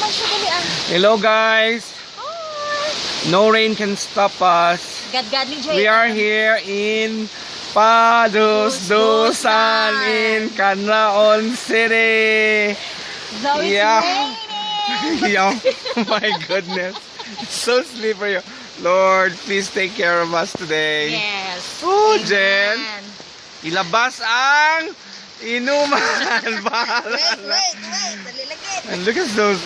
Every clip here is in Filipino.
Hello guys. No rain can stop us. We are here in Padudusan in Canlaon City. Yeah. Yeah. Oh my goodness. It's so slippery. Lord, please take care of us today. Yes. Oh, Jen. Ilabas ang inuman. Wait. And look at those.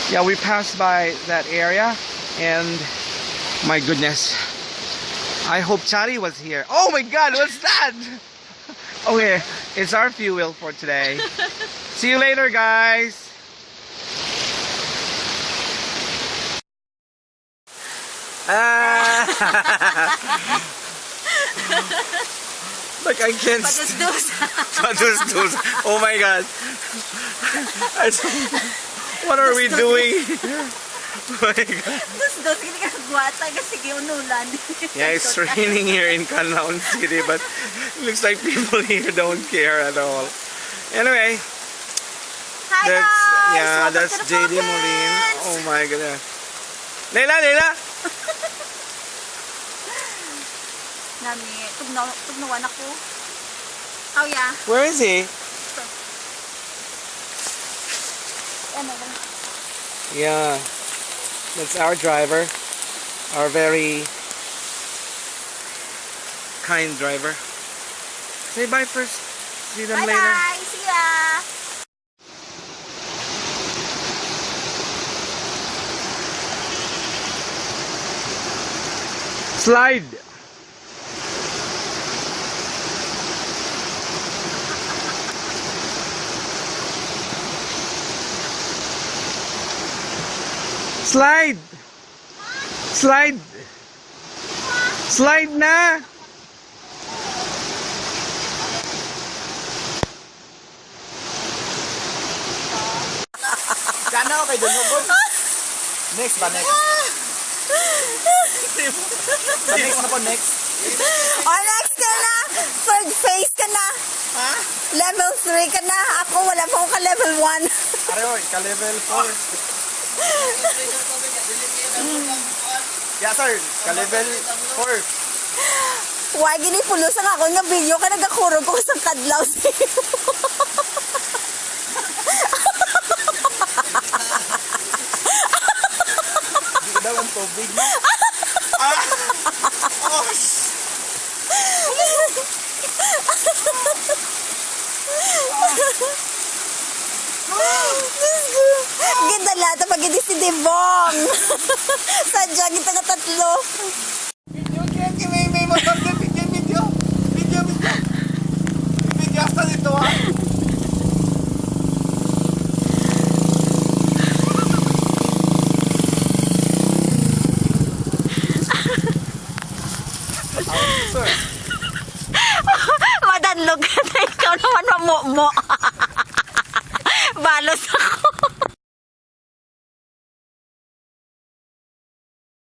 Yeah, we passed by that area and my goodness. I hope Chari was here. Oh my God, what's that? Okay, it's our fuel for today. See you later, guys. Like I can't. Padudusan. Oh my God. What are we doing? Oh my God. Yeah, it's raining here in Canlaon City, but it looks like people here don't care at all. Anyway, that's jdmorin. Oh my goodness. Leila. Where is he? Yeah, that's our driver, our very kind driver. Say bye first. See them later. Bye. See ya. Slide. Slide na. Kana okay dun hugod. Next ba next? Next na po next. Next ka na. Third phase ka na. Ha? Level 3 ka na. Ako wala pa ako ka level 1. Areho, ka level 4. Yeah sir, ka level 4. Why gini pulusan ako nga video ka nagakurog ko sa Canlaon City. Di ko daw ang tubig mo. Gidala ito pag hindi si Dibong. Sadya kita nga tatlo. May motor din, video. Video hasta dito ha. Madanlog ka na ikaw naman mamumo. Balos ako.